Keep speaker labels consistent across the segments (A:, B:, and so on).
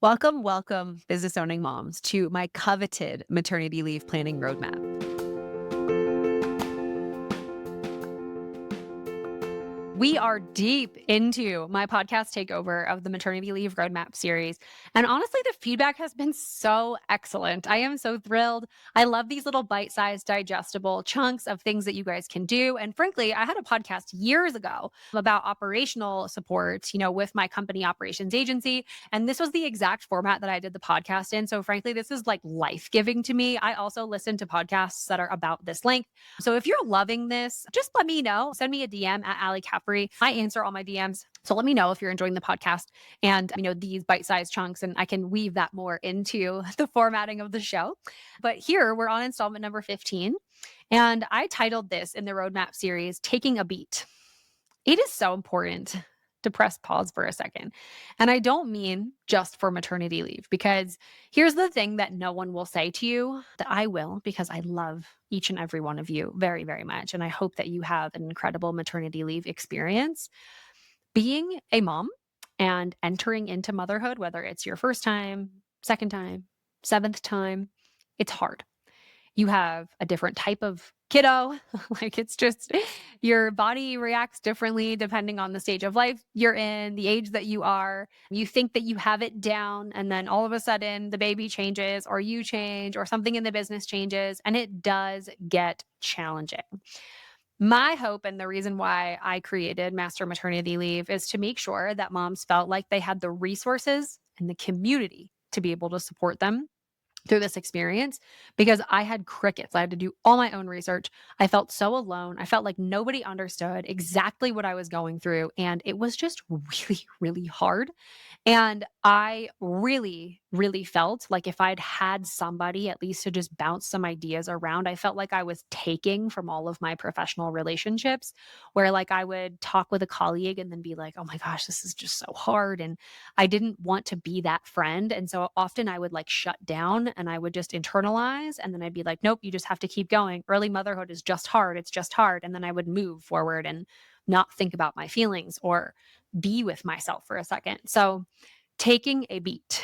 A: Welcome, welcome, business owning moms, to my coveted maternity leave planning roadmap. We are deep into my podcast takeover of the Maternity Leave Roadmap series. And honestly, the feedback has been so excellent. I am so thrilled. I love these little bite sized, digestible chunks of things that you guys can do. And frankly, I had a podcast years ago about operational support, with my company operations agency. And this was the exact format that I did the podcast in. So frankly, this is like life giving to me. I also listen to podcasts that are about this length. So if you're loving this, just let me know. Send me a DM at Ali Caffrey. I answer all my DMs. So let me know if you're enjoying the podcast and, these bite-sized chunks, and I can weave that more into the formatting of the show. But here we're on installment number 15. And I titled this in the roadmap series, Taking a Beat. It is so important to press pause for a second. And I don't mean just for maternity leave, because here's the thing that no one will say to you that I will, because I love each and every one of you very, very much. And I hope that you have an incredible maternity leave experience. Being a mom and entering into motherhood, whether it's your first time, second time, seventh time, it's hard. You have a different type of kiddo. Like, it's just your body reacts differently depending on the stage of life you're in, the age that you are. You think that you have it down, and then all of a sudden the baby changes, or you change, or something in the business changes, and it does get challenging. My hope, and the reason why I created Master Maternity Leave, is to make sure that moms felt like they had the resources and the community to be able to support them through this experience, because I had crickets. I had to do all my own research. I felt so alone. I felt like nobody understood exactly what I was going through. And it was just really, really hard. And I really, really felt like if I'd had somebody at least to just bounce some ideas around, I felt like I was taking from all of my professional relationships, where like I would talk with a colleague and then be like, oh my gosh, this is just so hard. And I didn't want to be that friend. And so often I would like shut down and I would just internalize. And then I'd be like, nope, you just have to keep going. Early motherhood is just hard. It's just hard. And then I would move forward and not think about my feelings or be with myself for a second. So taking a beat,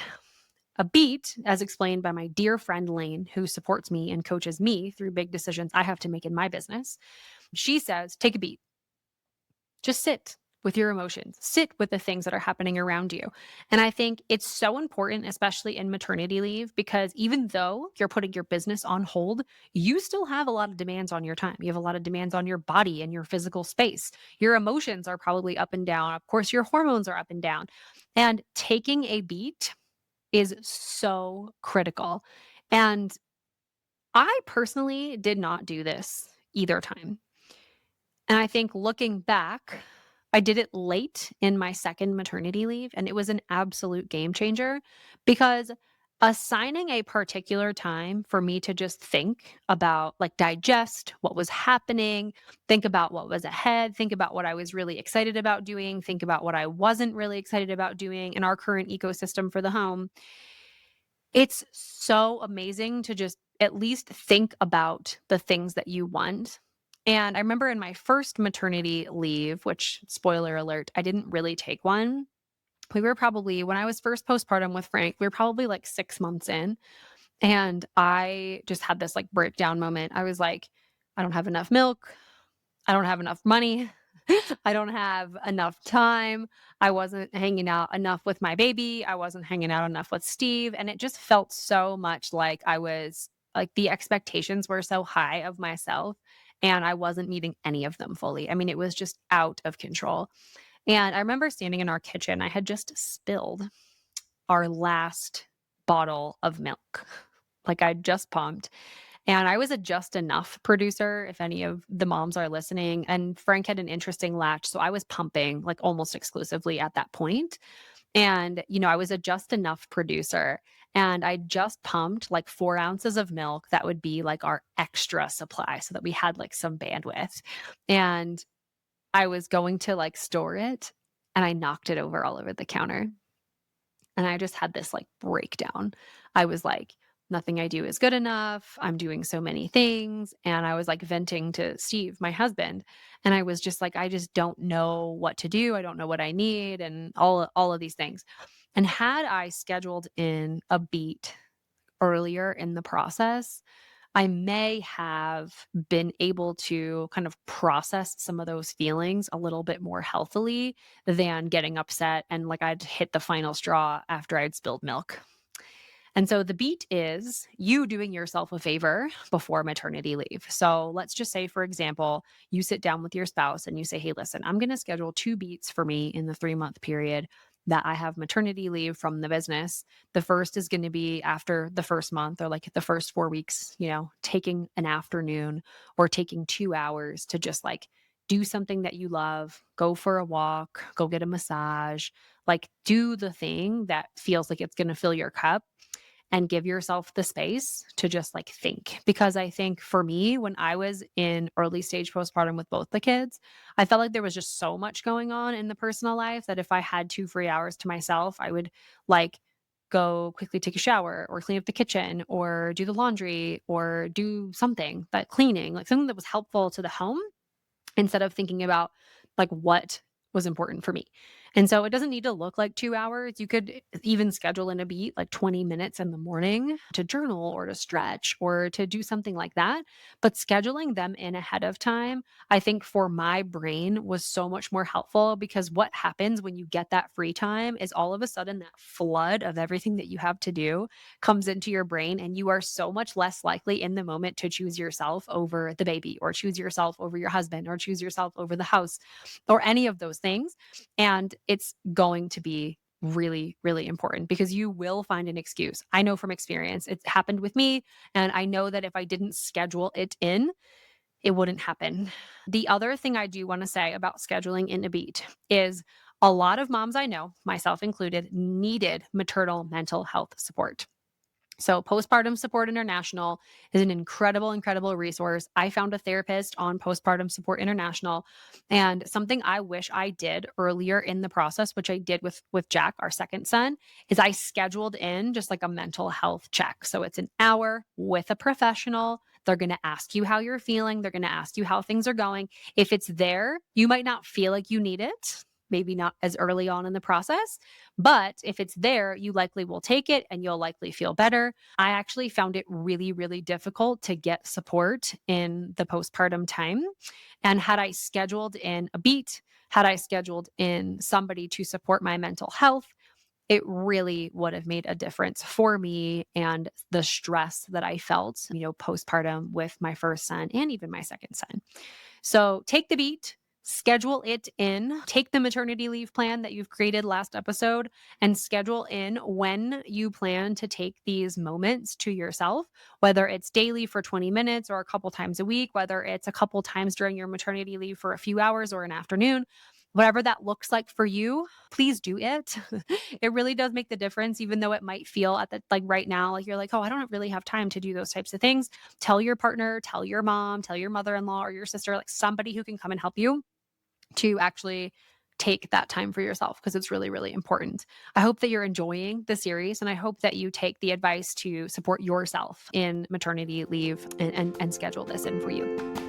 A: as explained by my dear friend Lane, who supports me and coaches me through big decisions I have to make in my business. She says, take a beat. Just sit with your emotions, sit with the things that are happening around you. And I think it's so important, especially in maternity leave, because even though you're putting your business on hold, you still have a lot of demands on your time. You have a lot of demands on your body and your physical space. Your emotions are probably up and down. Of course, your hormones are up and down. And taking a beat is so critical. And I personally did not do this either time. And I think looking back, I did it late in my second maternity leave, and it was an absolute game changer, because assigning a particular time for me to just think about, like, digest what was happening, think about what was ahead, think about what I was really excited about doing, think about what I wasn't really excited about doing in our current ecosystem for the home. It's so amazing to just at least think about the things that you want. And I remember in my first maternity leave, which, spoiler alert, I didn't really take one. We were probably, when I was first postpartum with Frank, we were probably like 6 months in. And I just had this like breakdown moment. I was like, I don't have enough milk. I don't have enough money. I don't have enough time. I wasn't hanging out enough with my baby. I wasn't hanging out enough with Steve. And it just felt so much like I was like, the expectations were so high of myself, and I wasn't meeting any of them fully. I mean, it was just out of control. And I remember standing in our kitchen. I had just spilled our last bottle of milk. Like, I just pumped. And I was a just enough producer, if any of the moms are listening. And Frank had an interesting latch. So I was pumping like almost exclusively at that point. And, I was a just enough producer. And I just pumped like 4 ounces of milk that would be like our extra supply, so that we had like some bandwidth. And I was going to like store it, and I knocked it over all over the counter. And I just had this like breakdown. I was like, nothing I do is good enough. I'm doing so many things. And I was like venting to Steve, my husband. And I was just like, I just don't know what to do. I don't know what I need, and all of these things. And had I scheduled in a beat earlier in the process, I may have been able to kind of process some of those feelings a little bit more healthily than getting upset and like I'd hit the final straw after I'd spilled milk. And so the beat is you doing yourself a favor before maternity leave. So let's just say, for example, you sit down with your spouse and you say, hey, listen, I'm going to schedule 2 beats for me in the 3 month period that I have maternity leave from the business. The first is going to be after the first month or like the first 4 weeks, taking an afternoon or taking 2 hours to just like do something that you love, go for a walk, go get a massage, like do the thing that feels like it's going to fill your cup and give yourself the space to just like think. Because I think for me, when I was in early stage postpartum with both the kids, I felt like there was just so much going on in the personal life that if I had 2 free hours to myself, I would like go quickly take a shower or clean up the kitchen or do the laundry or do something that cleaning, like something that was helpful to the home instead of thinking about like what was important for me. And so it doesn't need to look like 2 hours. You could even schedule in a beat like 20 minutes in the morning to journal or to stretch or to do something like that. But scheduling them in ahead of time, I think for my brain was so much more helpful because what happens when you get that free time is all of a sudden that flood of everything that you have to do comes into your brain and you are so much less likely in the moment to choose yourself over the baby or choose yourself over your husband or choose yourself over the house or any of those things. And it's going to be really, really important because you will find an excuse. I know from experience, it's happened with me. And I know that if I didn't schedule it in, it wouldn't happen. The other thing I do want to say about scheduling in a beat is a lot of moms I know, myself included, needed maternal mental health support. So, Postpartum Support International is an incredible, incredible resource. I found a therapist on Postpartum Support International, and something I wish I did earlier in the process, which I did with Jack, our second son, is I scheduled in just like a mental health check. So it's an hour with a professional. They're going to ask you how you're feeling. They're going to ask you how things are going. If it's there, you might not feel like you need it. Maybe not as early on in the process, but if it's there, you likely will take it and you'll likely feel better. I actually found it really, really difficult to get support in the postpartum time. And had I scheduled in a beat, had I scheduled in somebody to support my mental health, it really would have made a difference for me and the stress that I felt, postpartum with my first son and even my second son. So take the beat, schedule it in, take the maternity leave plan that you've created last episode and schedule in when you plan to take these moments to yourself, whether it's daily for 20 minutes or a couple times a week, whether it's a couple times during your maternity leave for a few hours or an afternoon. Whatever that looks like for you, please do it. It really does make the difference, even though it might feel at the like right now, like you're like, oh, I don't really have time to do those types of things. Tell your partner, tell your mom, tell your mother-in-law or your sister, like somebody who can come and help you to actually take that time for yourself because it's really, really important. I hope that you're enjoying the series and I hope that you take the advice to support yourself in maternity leave and schedule this in for you.